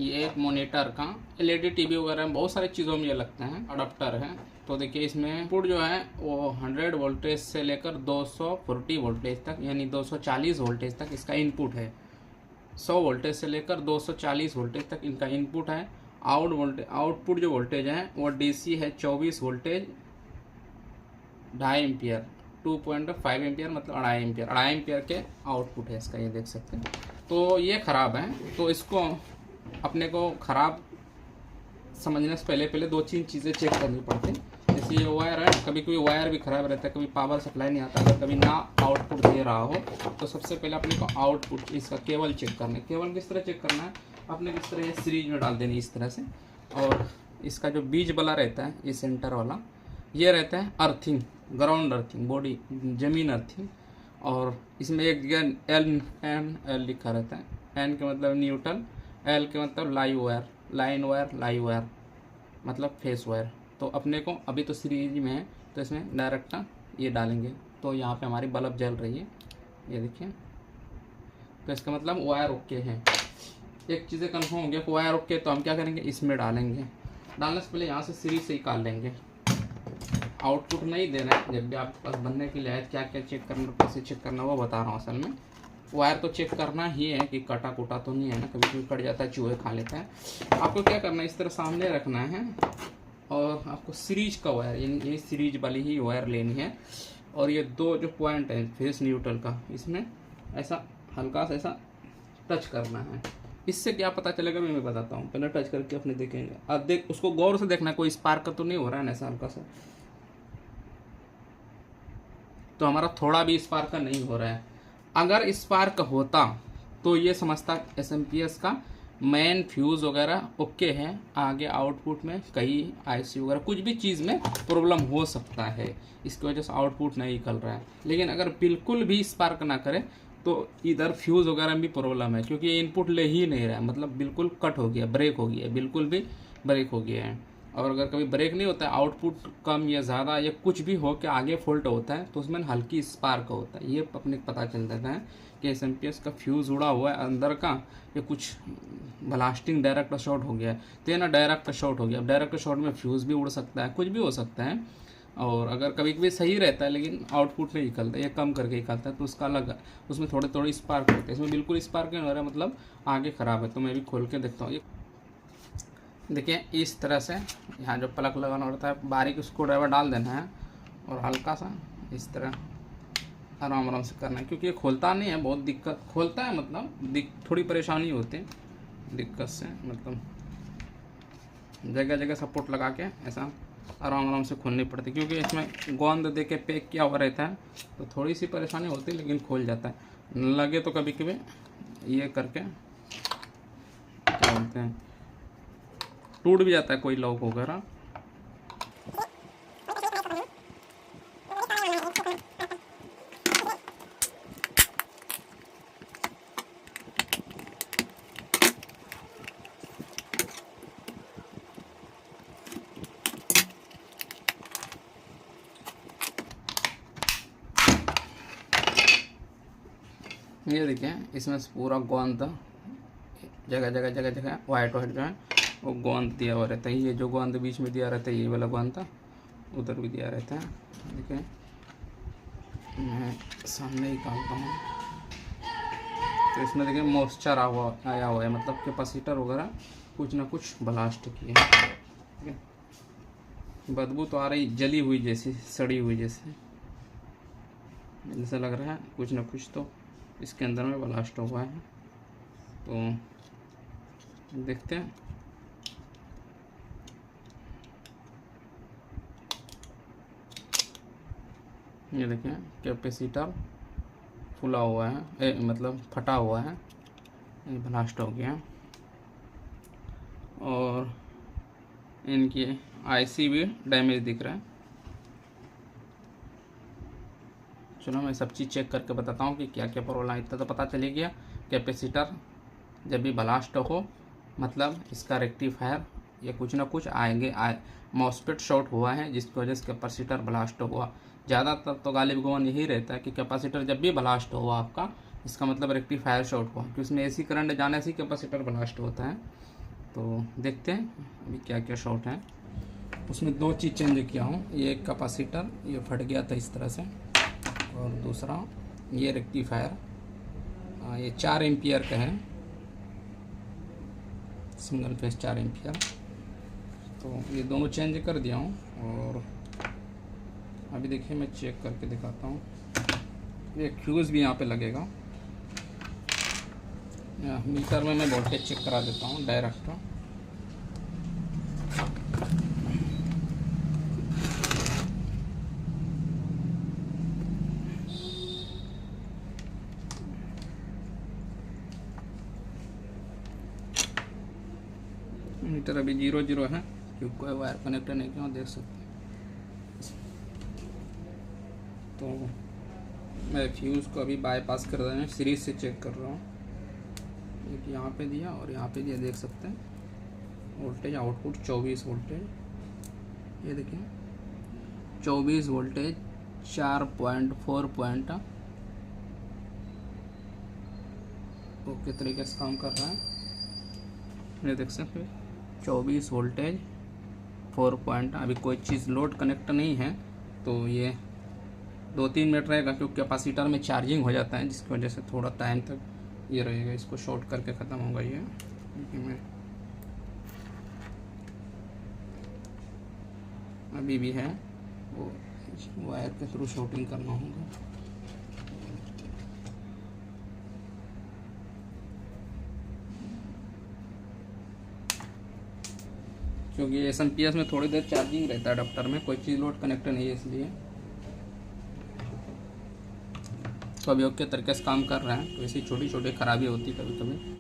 ये एक मॉनिटर का एलईडी टीवी वगैरह में बहुत सारी चीज़ों में ये लगते हैं, अडाप्टर है। तो देखिए इसमें इनपुट जो है वो 100 वोल्टेज से लेकर 240 वोल्टेज तक, यानी 240 वोल्टेज तक इसका इनपुट है। 100 वोल्टेज से लेकर 240 वोल्टेज तक इनका इनपुट है। आउटपुट जो वोल्टेज है वो डीसी है 24 वोल्टेज 2.5 एम्पियर, 2.5 एम्पियर मतलब 2.5 एम्पियर के आउटपुट है इसका, ये देख सकते हैं। तो ये ख़राब है, तो इसको अपने को ख़राब समझने से पहले दो तीन चीज़ें चेक करनी पड़ती हैं। जैसे ये वायर है, कभी कभी वायर भी ख़राब रहता है, कभी पावर सप्लाई नहीं आता, अगर कभी ना आउटपुट दे रहा हो तो सबसे पहले अपने को आउटपुट इसका केबल चेक करना है। केबल किस तरह चेक करना है, अपने किस तरह ये सीरीज में डाल देनी इस तरह से, और इसका जो बीच वाला रहता है ये सेंटर वाला, ये रहता है अर्थिंग, ग्राउंड अर्थिंग, बॉडी जमीन अर्थिंग। और इसमें एक जगह एल लिखा रहता है, एन के मतलब न्यूट्रल, एल के मतलब live wire, line wire, live wire मतलब फेस वायर। तो अपने को अभी तो सीरीज में है तो इसमें डायरेक्ट ये डालेंगे, तो यहाँ पे हमारी बल्ब जल रही है, ये देखिए। तो इसका मतलब वायर ओके है। एक चीज़ें कन्फर्म हो गया कि वायर ओके, तो हम क्या करेंगे, इसमें डालेंगे। डालने से पहले यहाँ से सीरीज से निकाल लेंगे। आउटपुट नहीं देना है, जब भी आपके पास बनने के लिए है क्या क्या चेक करना, कैसे चेक करना, वो बता रहा हूँ। असल में वायर तो चेक करना ही है कि कटा कुटा तो नहीं है ना, कभी कभी कट जाता है, चूहे खा लेता है। आपको क्या करना है, इस तरह सामने रखना है और आपको सीरीज का वायर, यानी ये सीरीज वाली ही वायर लेनी है। और ये दो जो पॉइंट है फेस न्यूट्रल का, इसमें ऐसा हल्का सा ऐसा टच करना है। इससे क्या पता चलेगा मैं बताता हूँ, पहले टच करके अपने देखेंगे। अब देख, उसको गौर से देखना, कोई स्पार्क तो नहीं हो रहा है ना, ऐसा हल्का सा, तो हमारा थोड़ा भी स्पार्क नहीं हो रहा है। अगर स्पार्क होता तो ये समझता एसएमपीएस का मेन फ्यूज़ वगैरह ओके है, आगे आउटपुट में कहीं आईसी वगैरह कुछ भी चीज़ में प्रॉब्लम हो सकता है, इसकी वजह से आउटपुट नहीं निकल रहा है। लेकिन अगर बिल्कुल भी स्पार्क ना करे तो इधर फ्यूज़ वगैरह में भी प्रॉब्लम है, क्योंकि ये इनपुट ले ही नहीं रहा है, मतलब बिल्कुल कट हो गया, ब्रेक हो गया, बिल्कुल भी ब्रेक हो गया है। और अगर कभी ब्रेक नहीं होता है, आउटपुट कम या ज़्यादा या कुछ भी हो के आगे फॉल्ट होता है, तो उसमें हल्की स्पार्क होता है। ये अपने पता चल जाता है कि एसएमपीएस का फ्यूज़ उड़ा हुआ है अंदर का, या कुछ ब्लास्टिंग डायरेक्ट शॉर्ट हो गया है। तो ये ना डायरेक्ट शॉर्ट हो गया, अब डायरेक्ट शॉर्ट में फ्यूज़ भी उड़ सकता है, कुछ भी हो सकता है। और अगर कभी कभी सही रहता है लेकिन आउटपुट नहीं निकलता, ये कम करके निकलता है, तो उसका अलग, उसमें थोड़े थोड़े स्पार्क होते हैं। इसमें बिल्कुल स्पार्क नहीं हो रहा है, मतलब आगे ख़राब है। तो मैं भी खोल के देखता हूँ। ये देखिए इस तरह से यहाँ जो प्लग लगाना होता है, बारीक स्क्रू ड्राइवर डाल देना है और हल्का सा इस तरह आराम आराम से करना है, क्योंकि ये खोलता नहीं है, बहुत दिक्कत खोलता है, मतलब थोड़ी परेशानी होती है दिक्कत से, मतलब जगह जगह सपोर्ट लगा के ऐसा आराम आराम से खोलनी पड़ती है, क्योंकि इसमें गोंद दे के पैक किया हुआ रहता है, तो थोड़ी सी परेशानी होती है, लेकिन खोल जाता है। लगे तो कभी कभी ये करके क्या बोलते हैं, टूट भी जाता है कोई लॉक वगैरह। ये देखिए इसमें पूरा गोंद जगह जगह वाइट जो है वो गोंद दिया हुआ रहता है। ये जो गोंद बीच में दिया रहता है, ये वाला गोंद था, उधर भी दिया रहता है। देखिए मैं सामने निकालता हूँ, तो इसमें देखिए मॉइस्चर आया हुआ है, मतलब कैपेसिटर वगैरह कुछ ना कुछ ब्लास्ट किए। ठीक है, बदबू तो आ रही, जली हुई जैसी, सड़ी हुई जैसे, ऐसा लग रहा है कुछ ना कुछ तो इसके अंदर में ब्लास्ट हुआ है। तो देखते हैं। ये देखें कैपेसिटर फुला हुआ है, मतलब फटा हुआ है, ब्लास्ट हो गया। और इनकी आईसी भी डैमेज दिख रहा है। चलो मैं सब चीज़ चेक करके बताता हूँ कि क्या क्या प्रॉब्लम है। इतना तो पता चले गया, कैपेसिटर जब भी ब्लास्ट हो मतलब इसका रेक्टिफायर या कुछ ना कुछ आएंगे, मॉस्फेट शॉर्ट हुआ है, जिसकी वजह से कैपेसिटर ब्लास्ट हुआ। ज़्यादातर तो गालिब गुमान यही रहता है कि कैपेसिटर जब भी ब्लास्ट हुआ आपका, इसका मतलब रेक्टिफायर शॉर्ट हुआ, क्योंकि इसमें एसी करंट जाने से कैपेसिटर ब्लास्ट होता है। तो देखते हैं अभी क्या क्या शॉर्ट है। उसमें 2 चीज़ चेंज किया हूँ, ये एक कैपेसिटर ये फट गया था इस तरह से, और दूसरा ये रेक्टिफायर, ये 4 एम्पियर का है, सिंगल फेस 4 एम्पियर। तो ये दोनों चेंज कर दिया हूँ। और अभी देखिए मैं चेक करके दिखाता हूँ, ये फ्यूज़ भी यहाँ पे लगेगा। मीटर में मैं वोल्टेज चेक करा देता हूँ डायरेक्ट। मीटर अभी 0 है क्योंकि कोई वायर कनेक्ट नहीं किया, देख सकते हैं। तो मैं फ्यूज़ को अभी बाईपास कर रहा हूँ, सीरीज से चेक कर रहा हूँ। एक यहाँ पे दिया और यहाँ पे दिया, देख सकते हैं। वोल्टेज आउटपुट 24 वोल्टेज, ये देखिए 24 वोल्टेज 4.4 पॉइंट ओके तरीके से काम कर रहा है। ये देख सकते हैं 24 वोल्टेज 4 पॉइंट। अभी कोई चीज़ लोड कनेक्ट नहीं है, तो ये 2-3 मिनट रहेगा क्योंकि कैपेसिटर में चार्जिंग हो जाता है, जिसकी वजह से थोड़ा टाइम तक ये रहेगा। इसको शॉर्ट करके ख़त्म होगा ये। मैं अभी भी है वो वायर के थ्रू शॉर्टिंग करना होगा। क्योंकि एसएमपीएस में थोड़ी देर चार्जिंग रहता है अडाप्टर में, कोई चीज़ लोड कनेक्ट नहीं है इसलिए। तो अभी ओके तरीके से काम कर रहे हैं। तो ऐसी छोटी छोटी खराबी होती कभी कभी।